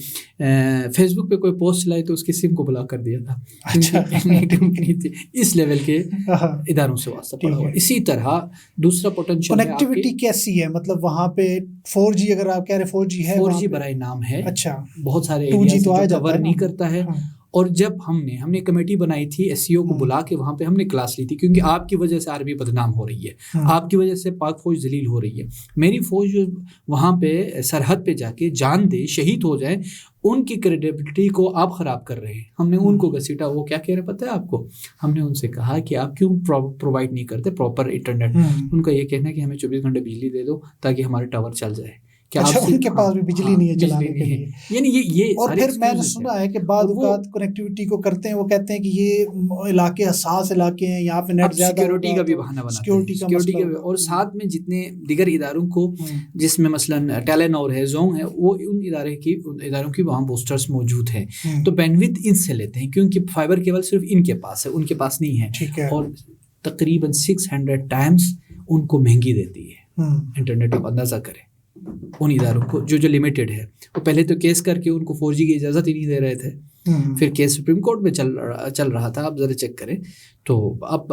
فیس بک پہ کوئی پوسٹ چلائی تو اس کی سم کو بلاک کر دیا تھا. کمپنی تھی اس لیول کے اداروں سے واسطہ پڑا ہوا. اسی طرح دوسرا پوٹینشیل کنیکٹیوٹی کیسی ہے, مطلب وہاں پہ 4G اگر آپ کہہ رہے 4G ہے, 4G برائے نام ہے. اچھا, بہت سارے ایریاز جو کور نہیں کرتا ہے. اور جب ہم نے کمیٹی بنائی تھی SCO کو بلا کے, وہاں پہ ہم نے کلاس لی تھی, کیونکہ آپ کی وجہ سے آرمی بدنام ہو رہی ہے, آپ کی وجہ سے پاک فوج ذلیل ہو رہی ہے. میری فوج جو وہاں پہ سرحد پہ جا کے جان دے, شہید ہو جائے, ان کی کریڈیبلٹی کو آپ خراب کر رہے ہیں. ہم نے ان کو گھسیٹا. وہ کیا کہہ رہے پتہ ہے آپ کو؟ ہم نے ان سے کہا کہ آپ کیوں پرووائڈ نہیں کرتے پراپر انٹرنیٹ. ان کا یہ کہنا ہے کہ ہمیں 24 گھنٹے بجلی دے دو تاکہ ہمارے ٹاور چل جائے. ان کے پاس بھی بجلی نہیں ہے چلانے کے لیے. یعنی یہ اور پھر میں نے سنا ہے کہ بعض اوقات کنیکٹیوٹی کو کرتے ہیں, وہ کہتے ہیں کہ یہ علاقے حساس علاقے ہیں, یہاں پہ نیٹ زیادہ, سیکیورٹی کا بھی بہانہ بناتے ہیں, سیکیورٹی کا. اور ساتھ میں جتنے دیگر اداروں کو, جس میں مثلا ٹیلینور ہے, زونگ ہے, وہ ان اداروں کی وہاں بوسٹرز موجود ہیں, تو بینڈویڈتھ ان سے لیتے ہیں, کیونکہ فائبر کیبل صرف ان کے پاس ہے, ان کے پاس نہیں ہے. اور تقریباً 600 ٹائمز ان کو مہنگی دیتی ہے انٹرنیٹ. آپ اندازہ کریں ان اداروں کو جو لمیٹڈ ہے. وہ پہلے تو کیس کر کے ان کو 4G کی اجازت ہی نہیں دے رہے تھے, پھر کیس سپریم کورٹ میں چل رہا تھا. آپ ذرا چیک کریں. تو اب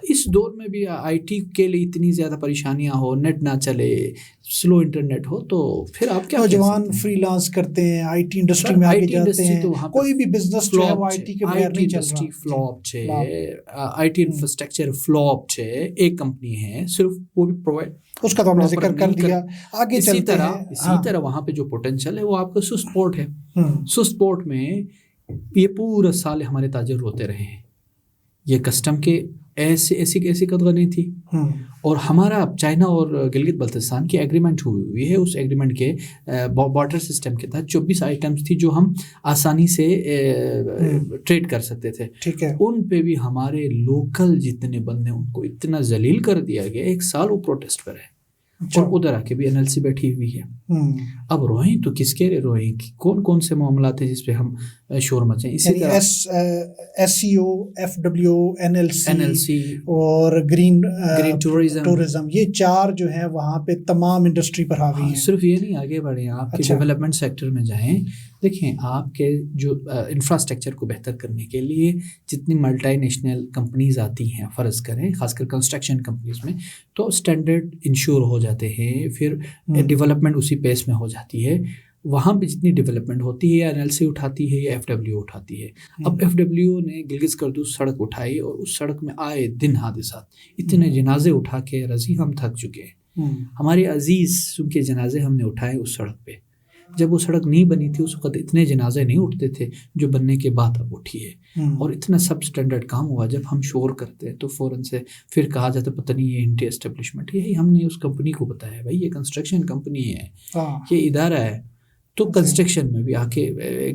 اس دور میں بھی IT کے لیے اتنی زیادہ پریشانیاں ہو, نیٹ نہ چلے, سلو انٹرنیٹ ہو, تو پھر آپ کیا نوجوان فری لانس کرتے ہیں, IT انڈسٹری میں آگے جاتے ہیں, کوئی بھی بزنس جو ہے وہ IT کے بغیر نہیں چل رہا. فلاپ ہے, IT انفراسٹرکچر فلاپ ہے. ایک کمپنی ہے صرف, وہ بھی پرووائڈ, اس کا تو ہم نے ذکر کر دیا. آگے چلتے ہیں. اسی طرح وہاں پہ جو پوٹینشیل ہے وہ آپ کا سوئس پورٹ ہے. سوئس پورٹ میں یہ پورا سال ہمارے تاجر روتے رہے ہیں. یہ کسٹم کے ایسی قدغہ نہیں تھی. اور ہمارا چائنا اور گلگت بلتستان کی ایگریمنٹ ہوئی ہے. اس ایگریمنٹ کے بارٹر سسٹم کے تحت 24 آئٹمس تھی جو ہم آسانی سے ٹریڈ کر سکتے تھے. ان پہ بھی ہمارے لوکل جتنے بندے ان کو اتنا ذلیل کر دیا گیا. 1 سال وہ پروٹیسٹ پر ہے. اور ادھر آ کے بھی NLC بیٹھی ہوئی ہے. اب روئیں تو کس کے روئیں, کون سے معاملات ہیں جس پہ ہم شور مچیں. اسی طرح SCO, FW, NLC اور گرین ٹورزم, یہ 4 جو ہیں وہاں پہ تمام انڈسٹری پر حاوی ہیں. صرف یہ نہیں, آگے بڑھیں, آپ کے ڈیولپمنٹ سیکٹر میں جائیں. دیکھیں آپ کے جو انفراسٹرکچر کو بہتر کرنے کے لیے جتنی ملٹی نیشنل کمپنیز آتی ہیں, فرض کریں خاص کر کنسٹرکشن کمپنیز میں, تو اسٹینڈرڈ انشور ہو جاتے ہیں, پھر ڈیولپمنٹ اسی پیس میں ہو جاتی ہے. وہاں پہ جتنی ڈیولپمنٹ ہوتی ہے یا NLC اٹھاتی ہے یا FW اٹھاتی ہے. اب FW نے گلگت کردوز سڑک اٹھائی اور اس سڑک میں آئے دن حادثات, اتنے جنازے اٹھا کے رضی ہم تھک چکے ہیں. ہمارے عزیز کے جنازے ہم نے اٹھائے اس سڑک پہ. جب وہ سڑک نہیں بنی تھی اس وقت اتنے جنازے نہیں اٹھتے تھے جو بننے کے بعد اب اٹھی ہے. اور اتنا سب سٹینڈرڈ کام ہوا. جب ہم شور کرتے ہیں تو فوراً سے پھر کہا جاتا پتہ نہیں یہ انٹی اسٹیبلشمنٹ. یہی ہم نے اس کمپنی کو بتایا, بھائی یہ کنسٹرکشن کمپنی ہے, یہ ادارہ ہے. تو کنسٹرکشن میں بھی آ کے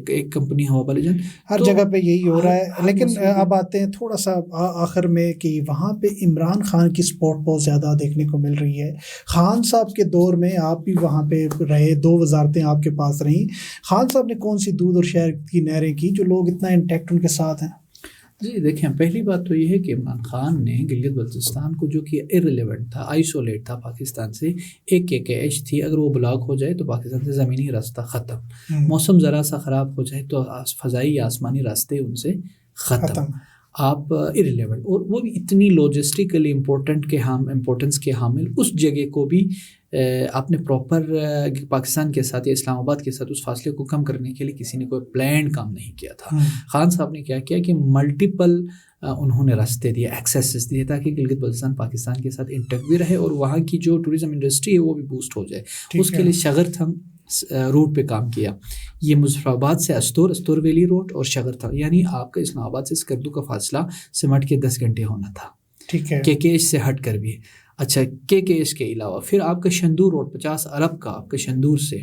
ایک کمپنی ہوا بال جان ہر جگہ پہ یہی ہو رہا ہے. لیکن اب آتے ہیں تھوڑا سا آخر میں کہ وہاں پہ عمران خان کی سپورٹ بہت زیادہ دیکھنے کو مل رہی ہے. خان صاحب کے دور میں آپ بھی وہاں پہ رہے, 2 وزارتیں آپ کے پاس رہیں. خان صاحب نے کون سی دودھ اور شہر کی نہریں کی جو لوگ اتنا انٹیکٹ ان کے ساتھ ہیں؟ جی دیکھیں, پہلی بات تو یہ ہے کہ عمران خان نے گلگت بلتستان کو جو کہ ارریلیونٹ تھا, آئسولیٹ تھا پاکستان سے, ایک KKH تھی, اگر وہ بلاک ہو جائے تو پاکستان سے زمینی راستہ ختم, موسم ذرا سا خراب ہو جائے تو فضائی یا آسمانی راستے ان سے ختم, آپ ارریلیونٹ. اور وہ بھی اتنی لاجسٹیکلی امپورٹنس کے حامل اس جگہ کو بھی آپ نے پراپر پاکستان کے ساتھ یا اسلام آباد کے ساتھ اس فاصلے کو کم کرنے کے لیے کسی نے کوئی پلان کام نہیں کیا تھا. خان صاحب نے کیا کیا کہ ملٹیپل انہوں نے راستے دیے, ایکسیسز دیے, تاکہ گلگت بلتستان پاکستان کے ساتھ انٹیکٹ بھی رہے اور وہاں کی جو ٹوریزم انڈسٹری ہے وہ بھی بوسٹ ہو جائے. اس کے لیے شگرتھم روٹ پہ کام کیا. یہ مظفر آباد سے استور ویلی روڈ اور شگرتھم, یعنی آپ کا اسلام آباد سے اسکردو کا فاصلہ سمٹ کے 10 گھنٹے ہونا تھا. ٹھیک ہے, KKH سے ہٹ کر بھی. اچھا, KKH کے علاوہ پھر آپ کا شندور روڈ 50 ارب کا آپ کا شندور سے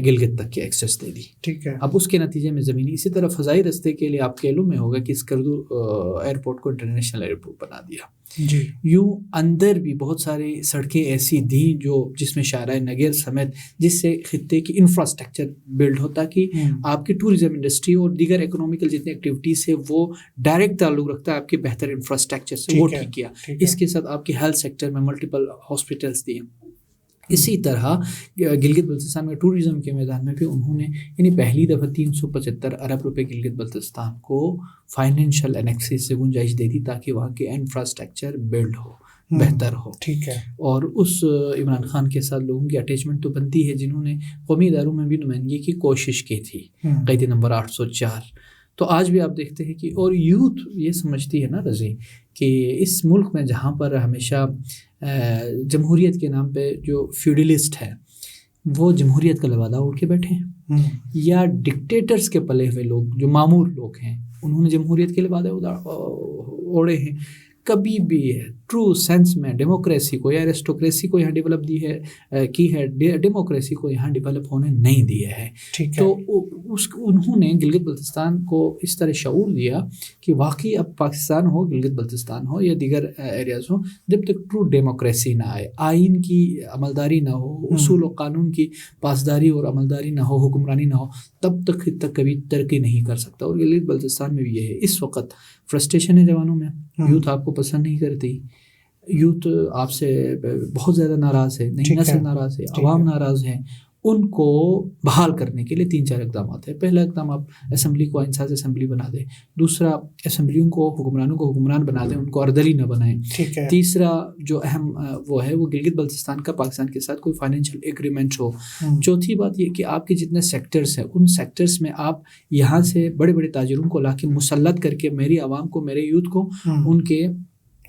گلگت تک کی ایکسیس دے دی. ٹھیک ہے, اب اس کے نتیجے میں زمینی. اسی طرح فضائی راستے کے لیے آپ کیلو میں ہوگا کہ اسکردو ایئرپورٹ کو انٹرنیشنل ایئرپورٹ بنا دیا. جی, یوں اندر بھی بہت ساری سڑکیں ایسی دیں جس میں شاہراہ نگر سمیت, جس سے خطے کی انفراسٹرکچر بلڈ ہوتا کہ آپ کی ٹوریزم انڈسٹری اور دیگر اکنامیکل جتنی ایکٹیویٹیز ہے وہ ڈائریکٹ تعلق رکھتا ہے آپ کے بہتر انفراسٹرکچر سے. وہ ٹھیک کیا. اس کے ساتھ آپ کے ہیلتھ سیکٹر میں ملٹیپل ہاسپٹلس دیے. اسی طرح گلگت بلتستان میں ٹوریزم کے میدان میں بھی انہوں نے یعنی پہلی دفعہ 375 ارب روپے گلگت بلتستان کو فائنینشیل انیکسس سے گنجائش دے دی تاکہ وہاں کے انفراسٹرکچر بلڈ ہو, بہتر ہو. ٹھیک ہے, اور اس عمران خان کے ساتھ لوگوں کی اٹیچمنٹ تو بنتی ہے جنہوں نے قومی اداروں میں بھی نمائندگی کی کوشش کی تھی. قیدی نمبر 804. تو آج بھی آپ دیکھتے ہیں کہ اور یوتھ یہ سمجھتی ہے نا رضی کہ اس ملک میں جہاں پر ہمیشہ جمہوریت کے نام پہ جو فیوڈلسٹ ہے وہ جمہوریت کا لبادہ اوڑھ کے بیٹھے ہیں, یا ڈکٹیٹرز کے پلے ہوئے لوگ جو معمور لوگ ہیں انہوں نے جمہوریت کے لبادہ اوڑھے ہیں. کبھی بھی ٹرو سینس میں ڈیموکریسی کو یا ایرسٹوکریسی کو یہاں ڈیولپ کی ہے, ڈیموکریسی کو یہاں ڈیولپ ہونے نہیں دیا ہے. تو انہوں نے گلگت بلتستان کو اس طرح شعور دیا کہ واقعی اب پاکستان ہو, گلگت بلتستان ہو یا دیگر ایریاز ہو, جب تک ٹرو ڈیموکریسی نہ آئے, آئین کی عملداری نہ ہو, اصول و قانون کی پاسداری اور عملداری نہ ہو, حکمرانی نہ ہو, تب تک کبھی ترقی نہیں کر سکتا. اور گلگت بلتستان میں بھی یہ ہے. اس وقت فرسٹریشن ہے جوانوں میں, یوتھ آپ کو پسند نہیں کرتی, یوتھ آپ سے بہت زیادہ ناراض ہے, نئی نسل ناراض ہے, عوام ناراض ہیں. ان کو بحال کرنے کے لیے 3-4 اقدامات ہیں. پہلا اقدام, آپ اسمبلی کو آئینساز اسمبلی بنا دیں. دوسرا, اسمبلیوں کو حکمرانوں کو حکمران بنا دیں, ان کو اردلی نہ بنائیں. تیسرا جو اہم وہ ہے وہ گلگت بلتستان کا پاکستان کے ساتھ کوئی فائنینشیل ایگریمنٹ ہو. چوتھی بات یہ کہ آپ کے جتنے سیکٹرز ہیں ان سیکٹرز میں آپ یہاں سے بڑے بڑے تاجروں کو لا کے مسلط کر کے میری عوام کو, میرے یوتھ کو ان کے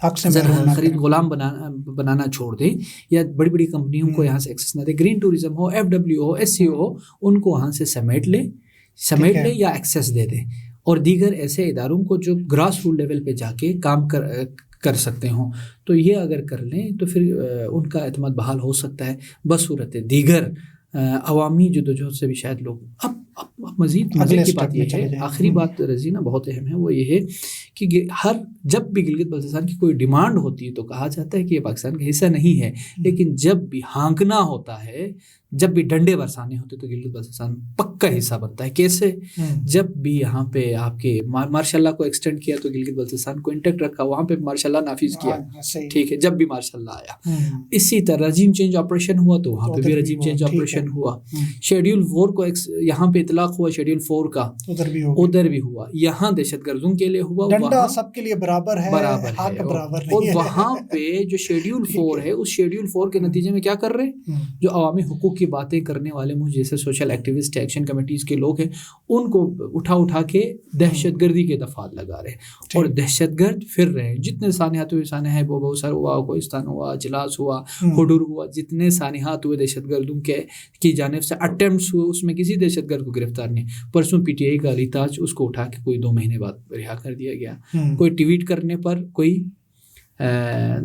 خرید غلام بنانا چھوڑ دیں, یا بڑی بڑی کمپنیوں کو یہاں سے ایکسیس نہ دے. گرین ٹوریزم ہو, FW ہو, SCO ہو, ان کو وہاں سے سمیٹ لے یا ایکسیس دے دیں. اور دیگر ایسے اداروں کو جو گراس روٹ لیول پہ جا کے کام کر سکتے ہوں, تو یہ اگر کر لیں تو پھر ان کا اعتماد بحال ہو سکتا ہے بصورت دیگر عوامی جدوجہد سے بھی شاید لوگ. اب مزید کی بات یہ ہے, آخری بات رضینہ بہت اہم ہے, وہ یہ ہے کہ جب بھی گلگت بلتستان کی کوئی ڈیمانڈ ہوتی ہے تو کہا جاتا ہے کہ یہ پاکستان کا حصہ نہیں ہے, لیکن جب بھی ہانکنا ہوتا ہے, جب بھی ڈنڈے برسانے ہوتے تو گلگت بلتستان پکا حصہ بنتا ہے. کیسے؟ جب بھی یہاں پہ آپ کے مارشاء اللہ کو ایکسٹینڈ کیا تو گلگت بلتستان کو انٹیکٹ رکھا, وہاں پہ مارشاء اللہ نافذ کیا. ٹھیک ہے, جب بھی مارشاء اللہ آیا. اسی طرح رجیم چینج آپریشن ہوا تو وہاں پہ بھی رجیم چینج آپریشن ہوا. شیڈیول 4 کو یہاں پہ اطلاق ہوا, شیڈیول 4 کا ادھر بھی ہوا. یہااں دہشت گردوں کے لیے ہوا, ڈنڈا سب کے لیے برابر ہے. اور وہاں پہ جو شیڈیول 4 ہے, اس شیڈیول 4 کے نتیجے میں کیا کر رہے ہیں, جو عوامی حقوق کی باتیں کرنے والے مجھ جیسے سوشل ایکٹیوسٹ, ایکشن کمیٹیز کے لوگ ہیں, ان کو اٹھا کے دہشت گردی کے دفعات لگا رہے ہیں. اور دہشت گرد پھر رہے ہیں. جتنے سانحات ہوئے سانحہ ہے, بوسر ہوا, کوہستان ہوا, چلاس ہوا, حڈور ہوا, جتنے سانحات ہوئے دہشت گردوں کی جانب سے اٹیمپٹس ہوئے, اس میں کسی دہشت گرد کو گرفتار نہیں. پرسوں PTI کا علی تاج, اس کو اٹھا کے کوئی 2 مہینے بعد رہا کر دیا گیا. کوئی ٹویٹ کرنے پر کوئی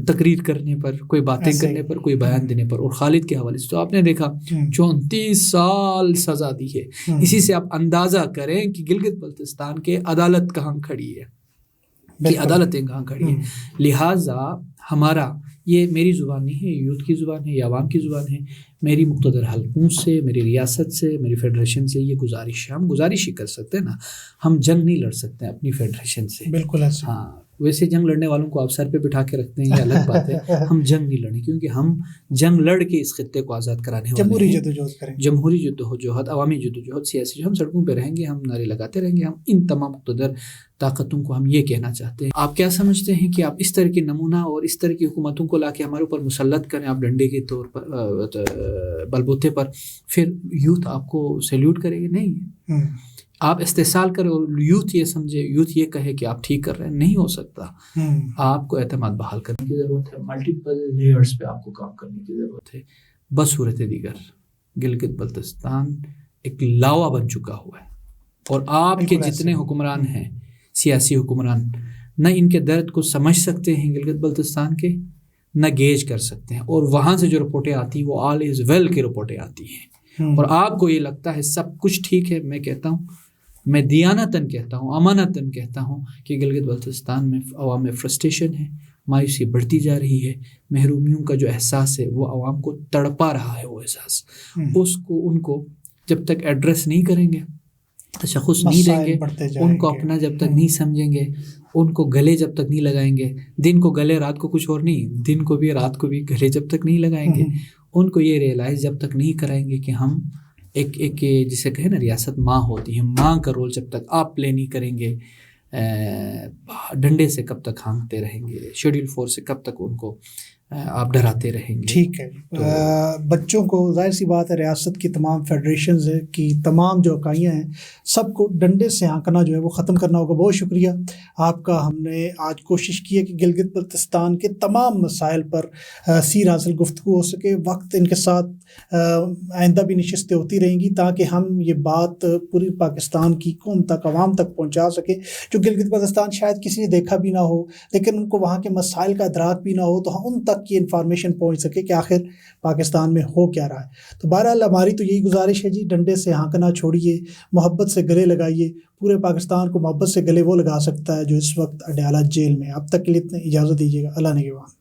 تقریر کرنے پر، کوئی باتیں کرنے پر، کوئی بیان دینے پر. اور خالد کے حوالے سے تو آپ نے دیکھا 34 سال سزا دی ہے. اسی سے آپ اندازہ کریں کہ گلگت بلتستان کے عدالت کہاں کھڑی ہے، کہ عدالتیں کہاں کھڑی ہیں. لہٰذا ہمارا یہ میری زبان نہیں ہے، یوتھ کی زبان ہے، یہ عوام کی زبان ہے. میری مقتدر حلقوں سے، میری ریاست سے، میری فیڈریشن سے یہ گزارش ہے. ہم گزارش ہی کر سکتے ہیں نا، ہم جنگ نہیں لڑ سکتے اپنی فیڈریشن سے. بالکل ایسے. ہاں ویسے جنگ لڑنے والوں کو آپ سر پہ بٹھا کے رکھتے ہیں، یہ الگ بات ہے. ہم جنگ نہیں لڑیں، کیونکہ ہم جنگ لڑ کے اس خطے کو آزاد کرانے والے ہیں. جمہوری جدوجہد کریں، جمہوری جدوجہد، عوامی جدوجہد، سیاسی. ہم سڑکوں پہ رہیں گے، ہم نعرے لگاتے رہیں گے. ہم ان تمام مقتدر طاقتوں کو ہم یہ کہنا چاہتے ہیں. آپ کیا سمجھتے ہیں کہ آپ اس طرح کی نمونہ اور اس طرح کی حکومتوں کو لا کے ہمارے اوپر مسلط کریں آپ ڈنڈے کے طور پر بلبوتے پر، پھر یوتھ آپ کو سیلیوٹ کرے گی؟ نہیں. آپ استحصال کریں اور یوتھ یہ سمجھے، یوتھ یہ کہے کہ آپ ٹھیک کر رہے ہیں، نہیں ہو سکتا. آپ کو اعتماد بحال کرنے کی ضرورت ہے، ملٹیپل لیئرز پہ آپ کو کام کرنے کی ضرورت ہے. بصورت دیگر گلگت بلتستان ایک لاوا بن چکا ہوا ہے، اور آپ کے جتنے حکمران ہیں، سیاسی حکمران، نہ ان کے درد کو سمجھ سکتے ہیں گلگت بلتستان کے، نہ گیج کر سکتے ہیں. اور وہاں سے جو رپورٹیں آتی ہیں وہ آل از ویل کی رپورٹیں آتی ہیں، اور آپ کو یہ لگتا ہے سب کچھ ٹھیک ہے. میں کہتا ہوں، میں دیانتاً کہتا ہوں، امانتاً کہتا ہوں کہ گلگت بلتستان میں عوام میں فرسٹریشن ہے، مایوسی بڑھتی جا رہی ہے. محرومیوں کا جو احساس ہے وہ عوام کو تڑپا رہا ہے. وہ احساس اس کو ان کو جب تک ایڈریس نہیں کریں گے، تشخص نہیں دیں گے، ان کو اپنا جب تک نہیں سمجھیں گے، ان کو گلے جب تک نہیں لگائیں گے، دن کو گلے رات کو کچھ اور نہیں، دن کو بھی رات کو بھی گلے جب تک نہیں لگائیں گے، ان کو یہ ریئلائز جب تک نہیں کرائیں گے کہ ہم ایک جسے کہیں نا ریاست ماں ہوتی ہے، ماں کا رول جب تک آپ پلے نہیں کریں گے، ڈنڈے سے کب تک ہانکتے رہیں گے، شیڈول فورس سے کب تک ان کو آپ ڈراتے رہیں گے. ٹھیک ہے. بچوں کو ظاہر سی بات ہے، ریاست کی تمام فیڈریشنز کی تمام جو اکائیاں ہیں سب کو ڈنڈے سے ہانکنا جو ہے وہ ختم کرنا ہوگا. بہت شکریہ آپ کا. ہم نے آج کوشش کی ہے کہ گلگت بلتستان کے تمام مسائل پر سیر حاصل گفتگو ہو سکے. وقت ان کے ساتھ آئندہ بھی نشستیں ہوتی رہیں گی تاکہ ہم یہ بات پوری پاکستان کی قوم تک، عوام تک پہنچا سکیں. جو گلگت بلتستان شاید کسی نے دیکھا بھی نہ ہو، لیکن ان کو وہاں کے مسائل کا ادراک بھی نہ ہو، تو ان تک کی انفارمیشن پہنچ سکے کہ آخر پاکستان میں ہو کیا رہا ہے. تو بہرحال ہماری تو یہی گزارش ہے جی، ڈنڈے سے ہانکنا چھوڑیے، محبت سے گلے لگائیے. پورے پاکستان کو محبت سے گلے وہ لگا سکتا ہے جو اس وقت اڈیالہ جیل میں. اب تک کے لیے اتنے اجازت دیجیے گا. اللہ نگہبان.